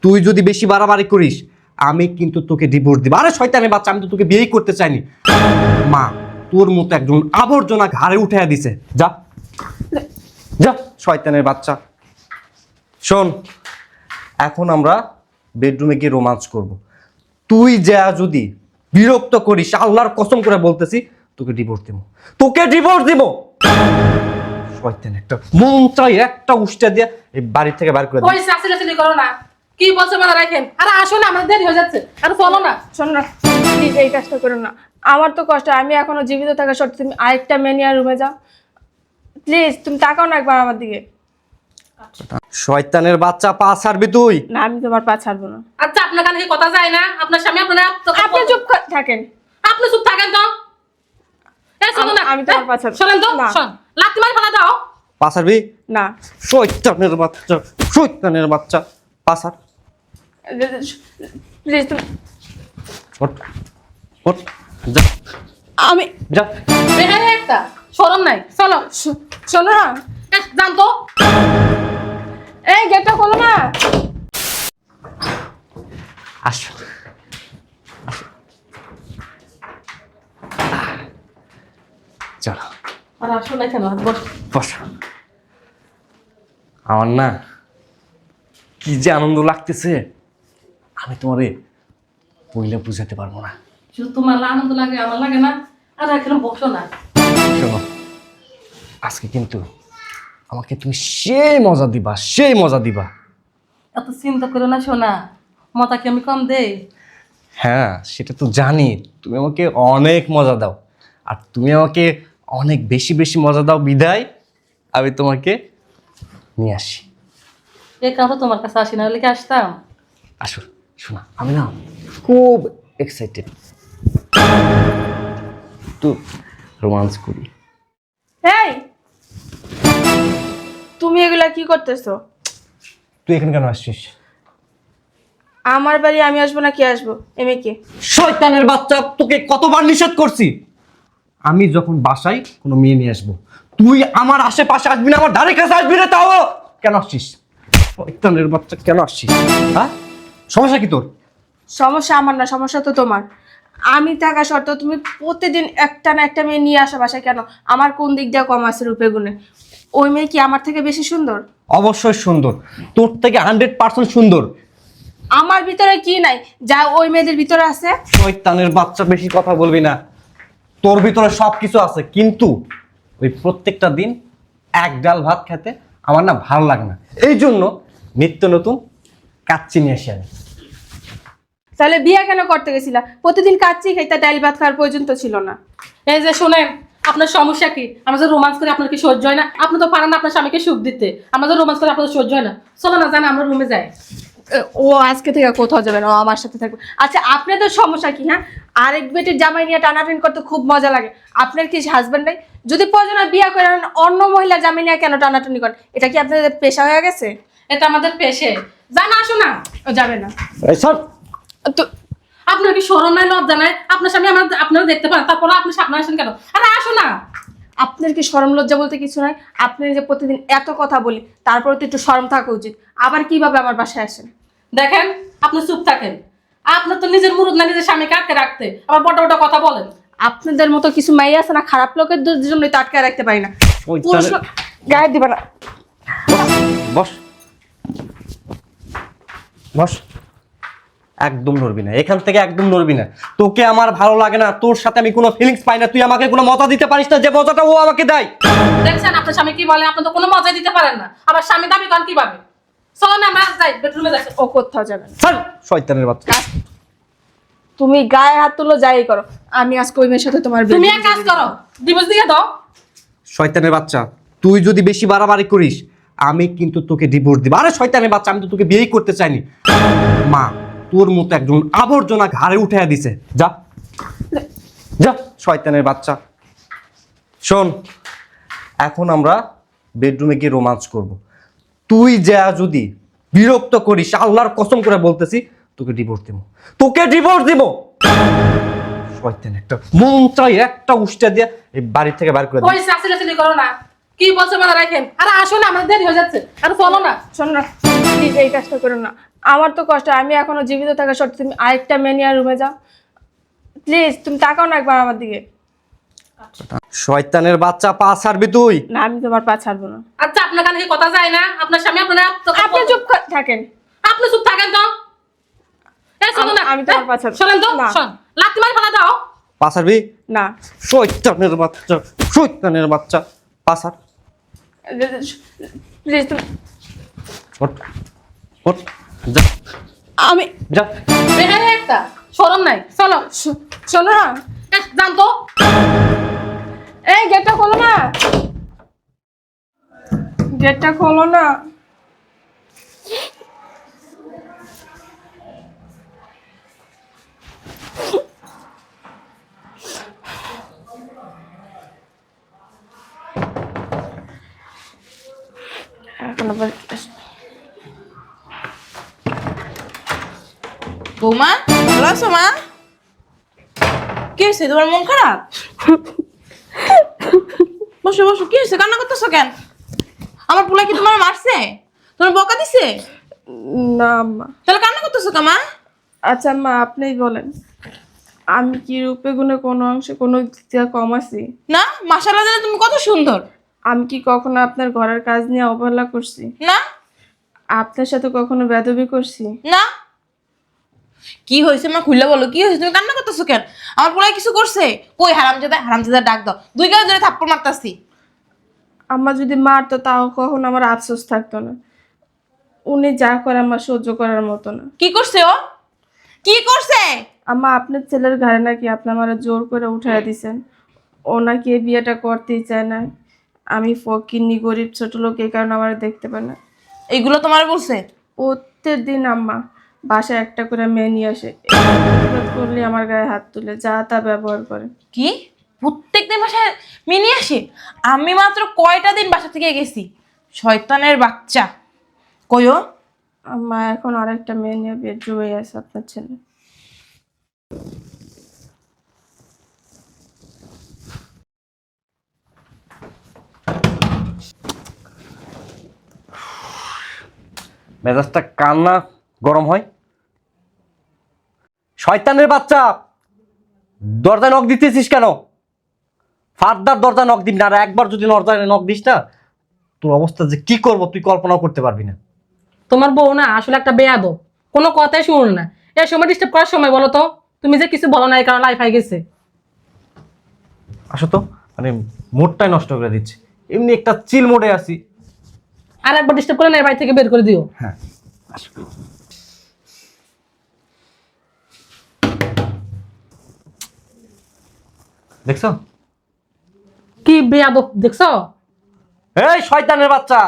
তুই যদি বেশি বাড়াবাড়ি করিস আমি কিন্তু তোকে ডিভোর্স দিব। আরে শয়তানের বাচ্চা, আমি তো তোকে বিয়েই করতে চাইনি। মা তোর মতো একজন আবর্জনা ঘাড়ে উঠাইয়া দিছে। যা যা শয়তানের বাচ্চা। শোন, এখন আমরা বেডরুমে গিয়ে রোমান্স করব। তুই যা যদি বিরক্ত করিস, আল্লাহর কসম করে বলতেছি তোকে ডিভোর্স দেব, তোকে ডিভোর্স দেব। শয়তান একটা, মন চাই একটা উষ্টা দিয়ে এই বাড়ি থেকে বাইর করে দে। ওই সাসিলাসিলি করো না, কি বলছো মানে রাখেন। আরে আসো না, আমাদের দেরি হয়ে যাচ্ছে। আরে চলো না। শোনো না, প্লিজ এই কাজটা করো না। আমার তো কষ্ট, আমি এখনো জীবিত থাকা সত্ত্বেও তুমি আরেকটা মেয়ে নিয়ে রুমে যাও। প্লিজ তুমি তাকাও না একবার আমার দিকে। শয়তানের বাচ্চা, পা ছাড়বি তুই। না, আমি তোমার পা ছাড়বো না। আচ্ছা আপনার কানে কি কথা যায় না? আপনার স্বামী আপনার আপনি চুপ থাকেন। আপনি চুপ থাকেন তো। এই শোনো না, আমি তোমার পা ছাড়বো শোনেন তো, না। শোন, লাত্তি মার ফেলা দাও। পা ছাড়বি? না, শয়তানের বাচ্চা, শয়তানের বাচ্চা, পা ছাড়। প্লিজ তুমি। ওঠ, ওঠ, যা আমি যা। দেখেন একটা শরম নাই। চলো শোনো না, জান তো। এই গেটটা খোলো না। আসো, চলো আর আসো না কেন? বস। বস। আমার না কি যে আনন্দ লাগতেছে, আমি তোমারে বইলে বুঝাতে পারবো না। শুধু তোমার আনন্দ লাগে, আমার লাগে না। আর এখানে বসো না। শোনো, আজকে কিন্তু আমাকে তুমি সেই মজা দিবা, সেই মজা দিবা। এত চিন্তা করো না সোনা, মতা কি আমি কম দেই? হ্যাঁ সেটা তো জানি, তুমি আমাকে অনেক মজা দাও, আর তুমি আমাকে অনেক বেশি বেশি মজা দাও বিদায় আমি তোমাকে নিয়ে আসি। এই কারণে তোমার কাছে আসি, না হলে কি আসতাম? আসো, শোনা, আমি না খুব এক্সাইটেড, তো রোমান্স করি। এই তুমি এগুলা কি করতেছো? তুই এখানে কেন আসছিস? আমার বাড়ি আমি আসবো না, কে আসবো? এমএ কে? শয়তানের বাচ্চা, তোকে কতবার নিষেধ করছি, আমি যখন বাসায় কোনো মেয়ে নিয়ে আসবো তুই আমার আশেপাশে আসবি না, আমার ধারে কাছে আসবি না। তাও কেন আসছিস? শয়তানের বাচ্চা, কেন আসছিস? হ্যাঁ, সমস্যা কি তোর? সমস্যা আমার না, সমস্যা তো তোমার। আমি থাকা সত্ত্বেও তুমি প্রতিদিন একটা না একটা মেয়ে নিয়ে আসা বাসায় কেন? আমার কোন দিক দিয়ে কম আছে রূপে গুণে? ওই মেয়ে কি আমার থেকে বেশি সুন্দর? অবশ্যই সুন্দর, তোর থেকে 100% সুন্দর। আমার ভিতরে কি নাই যা ওই মেয়েদের ভিতরে আছে? শয়তানের বাচ্চা, বেশি কথা বলবি না। তোর ভিতরে সব কিছু আছে, কিন্তু ওই প্রত্যেকটা দিন এক ডাল ভাত খেতে আমার না ভালো লাগে না, এই জন্য নিত্য নতুন কাচ্চি নিয়ে আসি আমি। তাহলে বিয়ে কেন করতে গেছিলা? প্রতিদিন কাচ্চি খাইতা, ডাল ভাত খাওয়ার প্রয়োজন তো ছিল না। এই যে শোনেন, আপনার সমস্যা কি? আমরা যে রোমান্স করে আপনার কি সহ্য হয় না? আপনি তো পারেন না আপনার স্বামীকে সুখ দিতে। আমাদের রোমান্স করে আপনাদের সহ্য হয় না। চলো না, জান আমরা রুমে যাই। ও আজকে থেকে কোথাও যাবে না, ও আমার সাথে থাকবে। আচ্ছা আপনাদের সমস্যা কি? হ্যাঁ, আরেক বেটির জামাই নিয়ে টানাটানি করতে খুব মজা লাগে। আপনার কি হাজবেন্ড নাই? যদি প্রয়োজন হয় বিয়ে করেন, অন্য মহিলা জামাই নিয়ে কেন টানাটানি করেন? এটা কি আপনাদের পেশা হয়ে গেছে? এটা আমাদের পেশে। জান আসো না। ও যাবে না তো। আপনার কি শরম নাই, লজ্জা নাই? আপনার স্বামী আপনারা দেখতে পান, তারপরে আপনি সামনে আসেন কেন? আরে আসো না। আপনার কি শরম লজ্জা বলতে কিছু নাই? আপনি যে প্রতিদিন এত কথা বলি, তারপরে তো একটু শরম থাকা উচিত। আবার কিভাবে আমার বাসায় আসেন? দেখেন, আপনি চুপ থাকেন। আপনার তো নিজের মুরুদ না, নিজের স্বামীকে আটকে রাখতে আবার বড় বড় কথা বলেন। আপনাদের মতো কিছু মাই আছে না, খারাপ লোকের জন্যই তো আটকে রাখতে পারি না। ওই পুরুষ লোক গায়ে দিবে না। বস, বস, একদম নড়বি না, এখান থেকে একদম নড়বি না। তোকে আমার ভালো লাগে না, তোর সাথে আমি কোনো ফিলিংস পাই না, তুই আমাকে কোনো মজা দিতে পারিস না যে মজাটা ও আমাকে দেয়। দেখছেন আপনার স্বামী কি বলে? আপনি তো কোনো মজা দিতে পারেন না, আবার স্বামী দাবি করেন কিভাবে? চলো না, আমরা যাই, বেডরুমে যাই। ও কোথাও যাবে না। চল, শয়তানের বাচ্চা। তুমি গায়ে হাত তুলো, যাই করো, আমি আজকে ওই মেয়ের সাথে তোমার তুমি এক কাজ করো, ডিভোর্স দিয়ে দাও। শয়তানের বাচ্চা, তুই যদি বেশি বাড়াবাড়ি করিস আমি কিন্তু তোকে ডিভোর্স দিব। আরে শয়তানের বাচ্চা, আমি তো তোকে বিয়েই করতে চাইনি। মা তোর মতো একজন আবর্জনা ঘাড়ে উঠাইয়া দিছে। যা যা শয়তানের বাচ্চা। শোন, এখন আমরা বেডরুমে গিয়ে রোমান্স করব। তুই যা যদি বিরক্ত করিস, আল্লাহর কসম করে বলতেছি তোকে ডিভোর্স দেব, তোকে ডিভোর্স দেব। শয়তান একটা, মন চাই একটা উষ্টা দিয়ে এই বাড়ি থেকে বাইর করে দে। ওই সাসিলাসিলি করো না, কি বলছো মানে রাখেন। আরে আসো না, আমাদের দেরি হয়ে যাচ্ছে। আরে চলো না। শোনো না, প্লিজ এই কাজটা করো না। আমার তো কষ্ট, আমি এখনো জীবিত থাকা সত্ত্বেও তুমি আরেকটা মেয়ে নিয়ে রুমে যাও। প্লিজ তুমি তাকাও না একবার আমার দিকে। শয়তানের বাচ্চা, পা ছাড়বি তুই। না, আমি তোমার পা ছাড়বো না। আচ্ছা আপনার কানে কি কথা যায় না? আপনার স্বামী আপনার আপনি চুপ থাকেন। আপনি চুপ থাকেন তো। এই শোনো না, আমি তোমার পা ছাড়বো শোনেন তো, না। শোন, লাথি মার ফেলা দাও। পা ছাড়বি? না, শয়তানের বাচ্চা, শয়তানের বাচ্চা, পা ছাড়। প্লিজ তুমি। ওঠ, ওঠ, যা, আমি যা। দেখেন একটা শরম নাই, চলো। শোনো না, জান তো। এই গেটটা খোলো না, গেটটা খোলো না। এখন আবার বৌমা ভালো আছো মা? কি হয়েছে, তোমার মন খারাপ? বসো বসো, কি হয়েছে, কান্না করতেছো কেন? আমার পোলা কি তোমার মারছে, তোমার বকা দিছে? না আম্মা। তাহলে কান্না করতেছো কা মা? আচ্ছা আম্মা, আপনিই বলেন, আমি কি রূপে গুণে কোনো অংশে কোনো দিক থেকে কম আছি? না, মাশাআল্লাহ জানে তুমি কত সুন্দর। আমি কি কখনো আপনার ঘরের কাজ নিয়ে অবহেলা করছি? না আপনার সাথে কখনো বেদবি করছি? না। কি হয়েছে মা, খুললে বলো, কি হয়েছে, তুমি কান্না করতেছো কেন? আমার পোলা কিছু করছে? কই হারামজাদা, হারামজাদা ডাক দাও, দুই গালে ধরে থাপ্পড় মারতাছি। আম্মা যদি মারতো তাও কখনো আমার আফসোস থাকতো না। উনি যা করে আমার সহ্য করার মতো না। কি করছে ও, কি করছে? আম্মা, আপনার ছেলের ঘরে নাকি আপনি আমার জোর করে উঠাইয়া দিছেন। ও নাকি এই বিয়েটা করতেই চায় না। আমি ফকিন্নি গরিব ছোট লোক, এই কারণে আমার দেখতে পায় না। এইগুলো তোমার বলছে? প্রত্যেক দিন আম্মা বাসায় একটা করে মেয়ে নিয়ে আসে, প্রতিবাদ করলে আমার গায়ে হাত তুলে যা তা ব্যবহার করে। কি প্রত্যেকদিন বাসায় মেয়ে নিয়ে আসে? আমি মাত্র কয়টা দিন বাসা থেকে গেছি, শয়তানের বাচ্চা। কইও আম্মা এখন আরেকটা মেয়ে নিয়ে বেডরুমে আছে আপনার ছেলে। মেজাজটা কান্না গরম হয়। শয়তানের বাচ্চা, দরজায় নক দিতেছিস কেন? ফার্দার দরজা নক দিবি না, আর একবার যদি দরজায় নক দিস না, তোর অবস্থা যে কি করবো তুই কল্পনাও করতে পারবি না। তোমার বউ না আসলে একটা বেয়াদব, কোনো কথাই শুনুন না। এই সময় ডিস্টার্ব করার সময় বলো তো, তুমি যে কিছু বলো না এই কারণে লাইফ হয়ে গেছে। আসো তো, মানে মোডটাই নষ্ট করে দিচ্ছে। এমনি একটা চিল মোডে আছি। আর একবার ডিস্টার্ব করে না, এর বাড়ি থেকে বের করে দিও। হ্যাঁ, আসো। দেখছো কি বেয়াদব দেখছো? এই শয়তানের বাচ্চা,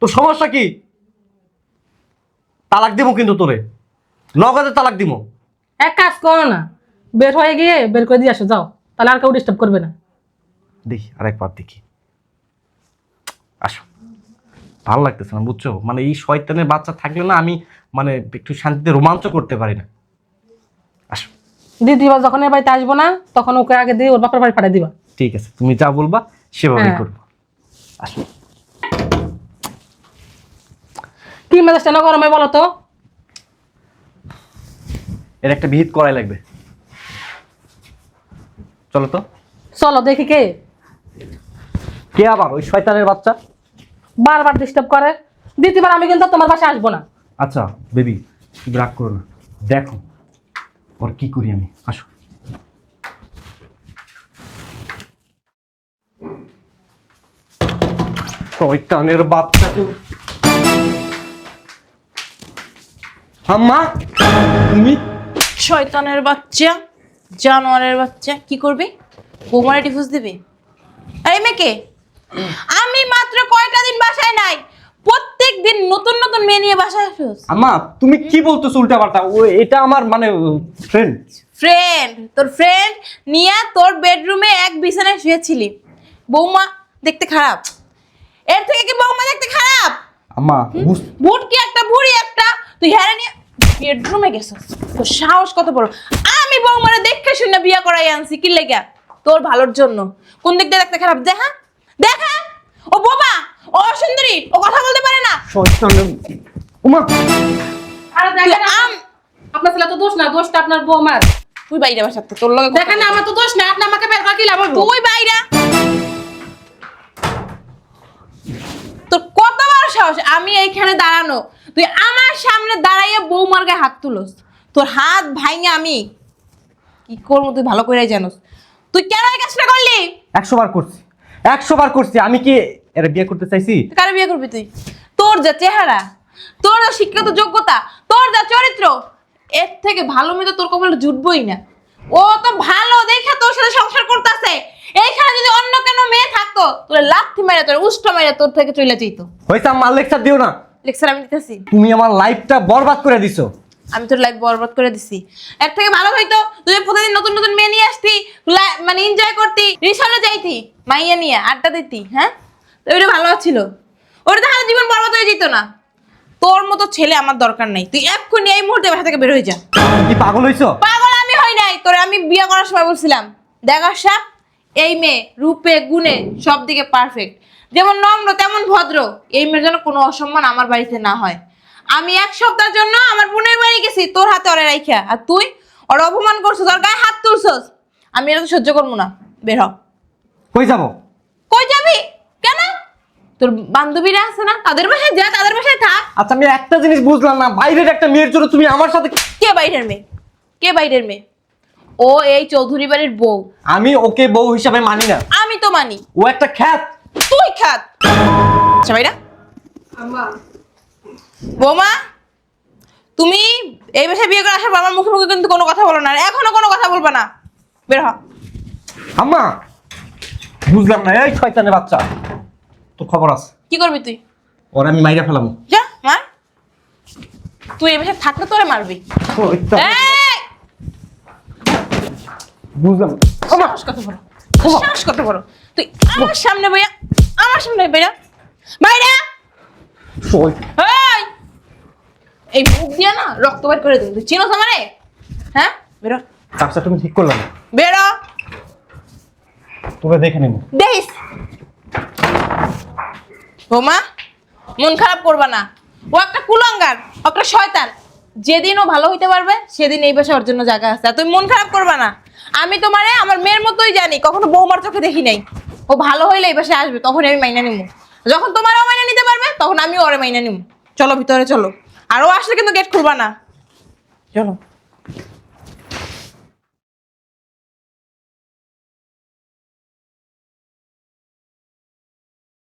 তোর সমস্যা কি? তালাক দিব কিন্তু তোরে, নগদে তালাক দিব। এক কাজ করো না, বের হয়ে গিয়ে বের করে দিয়ে আসো, যাও, তাহলে আর কেউ ডিস্টার্ব করবে না। দেখি আরেকবার দেখি। আসো, ভালো লাগতেছে না বুঝছো, মানে এই শয়তানের বাচ্চা থাকলে না আমি মানে একটু শান্তিতে রোমাঞ্চ করতে পারি না। আসো। দিদিবা যখন এর বাড়িতে আসবো না তখন ওকে আগে দিয়ে ওর বাপের বাড়ি পাঠিয়ে দিবা। ঠিক আছে, তুমি যা বলবা সেভাবেই হ্যাঁ। করবো। আসো। কি মেজাজটা না গরমে বলো তো? এর একটা বিহিত করাই লাগবে। চলো তো। চলো দেখি কে কে আবার? ওই শয়তানের বাচ্চা বারবার ডিস্টার্ব করে। দ্বিতীয়বার আমি কিন্তু তোমার বাসায় আসবো না। আচ্ছা বেবি, তুমি রাগ করো না, দেখো ওর কি করি আমি। আসো। শয়তানের বাচ্চা তুই। আম্মা তুমি শয়তানের বাচ্চা, জানোয়ারের বাচ্চা, কি করবি? বৌমারে ডিভোর্স দিবি? আরে মেয়েকে, আমি মাত্র কয়টা দিন বাসায় নাই, প্রত্যেক দিন নতুন নতুন মেয়ে নিয়ে বাসায় আসোস। আম্মা তুমি কি বলতেছো উল্টা পাল্টা? ও এটা আমার মানে ফ্রেন্ড। ফ্রেন্ড? তোর ফ্রেন্ড নিয়ে তোর বেডরুমে এক বিছানায় শুয়েছিলি। বৌমা দেখতে খারাপ? এর থেকে কি বৌমা দেখতে খারাপ? আম্মা বুট কি একটা, বুড়ি একটা, তুই হ্যারে নিয়ে বেডরুমে গেছিস। তোর সাহস কত বড়! আমি বৌমারে দেখে শুনে বিয়া করাই আনছি, কি লেগা? তোর ভালোর জন্য। কোন দিক দিয়ে দেখতে খারাপ? দেখা দেখা, ও বোবা, ও সুন্দরী, ও কথা বলতে পারে না। শয়তানের উমা, আরে তুই দেখেন আপনার ছেলে তো দোষ না, দোষটা আপনার বৌমার। তুই বাইরে বাসাতে তোর লগে দেখেন না, আমার তো দোষ না, আপনি আমাকে বের করে কি লাভ হইব? তুই বাইরে তোর কত বড় সাহস আমি এইখানে দাঁড়ানো, তুই আমার সামনে দাঁড়াইয়া বৌমার গায়ে হাত তুলস। তোর হাত ভাঙে আমি কি করবো তুই ভালো করে জানোস। তুই কেন এই কাজটা করলি? 100 বার করছি, 100 বার করছি। আমি কি এর বিয়ে করতে চাইছি? তুই কারে বিয়ে করবি তুই? তোর যা চেহারা, তোর যা শিক্ষিত যোগ্যতা, তোর যা চরিত্র, এর থেকে ভালো মেয়ে তো তোর কপালে জুটবই না। ও তো ভালো দেখে তোর সাথে সংসার করতেছে। এইখানে যদি অন্য কোনো মেয়ে থাকতো তোর লাথি মেরে তোর উষ্ট মেরে তোর থেকে চলে যেত। হইছে আম্মা, লেকচার দিও না। লেকচার আমি দিতেছি? তুমি আমার লাইফটা বরবাদ করে দিছো। আমি তোর লাইফ বরবাদ করে দিছি। এর থেকে ভালো হইতো তুই প্রতিদিন নতুন নতুন মেয়ে নিয়ে আসতি, মানে এনজয় করতি, রিসর্টে যাইতি, মাইয়া নিয়ে আড্ডা দিতি। হ্যাঁ, তো ওইটা ভালো ছিল। ওটা তাহলে জীবন বরবাদ হয়ে যেত না। তোর মতো ছেলে আমার দরকার নাই। তুই এক্ষুনি এই মুহূর্তে বাসা থেকে বের হয়ে যা। তুমি কি পাগল হইছো? পাগল আমি হই নাই। তোরে আমি বিয়ে করার সময় বলছিলাম দেখ আশা, এই মেয়ে রূপে গুণে সব দিকে পারফেক্ট, যেমন নম্র তেমন ভদ্র। এই মেয়ের জন্য কোনো অসম্মান আমার বাড়িতে না হয়। আমি 1 সপ্তাহের জন্য আমার বোনের বাড়ি গেছি তোর হাতে ওরে রাইখা, আর তুই ওর অপমান করছিস, ওর গায়ে হাত তুলছস। আমি এটা তো সহ্য করবো না। বের হ। কই যাবো? কই যাবি? কেন? তোর বান্ধবীরা আছে না, তাদের বাসায় যা, তাদের বাসায় থাক। আচ্ছা, আমি একটা জিনিস বুঝলাম না, বাইরের একটা মেয়ের জন্য তুমি আমার সাথে। কে বাইরের মেয়ে? কে বাইরের মেয়ে? ও এই চৌধুরী বাড়ির বউ। আমি ওকে বউ হিসাবে মানি না। আমি তো মানি। ও একটা খ্যাত। তুই খাত। আচ্ছা ভাইরা, আম্মা, বৌমা তুমি এই বাসায় বিয়ে করে আসার পর আমার মুখে মুখে কিন্তু কোনো কথা বলো না, আর এখনো কোনো কথা বলবা না। বের হ। আম্মা, বুঝলাম না, এই শয়তানের বাচ্চা, তোর খবর আছে। কি করবি তুই? ওর আমি মাইরা ফেলাম। যা মার। তুই এই বাসায় থাকলে তোরে মারবি। এই! বুঝলাম। সাহস কত বড়, সাহস কত বড়। তুই আমার সামনে বইয়া, আমার সামনে বাইরা বাইরা। এই! এই মুখ দিয়া না রক্ত বের করে দিবি। তুই চিনোস আমারে? হ্যাঁ, বেরো। কাজটা তুমি ঠিক করলে না। বেরো। তোকে দেখে নেব। দেখিস বৌমা, মন খারাপ করবা না। ও একটা কুলাঙ্গার, একটা শয়তান। যেদিন ও ভালো হইতে পারবে সেদিন এই বাসায় ওর জন্য জায়গা আছে। আর তুমি মন খারাপ করবা না। আমি তোমারে আমার মেয়ের মতোই জানি, কখনো বৌমার চোখে দেখি নাই। ও ভালো হইলে এই বাসায় আসবে, তখন আমি মাইনা নিব। যখন তোমারও মাইনা নিতে পারবে তখন আমিও ওরে মাইনা নিব। চলো ভিতরে চলো। আর ও আসলে কিন্তু গেট খুলবা না। চলো।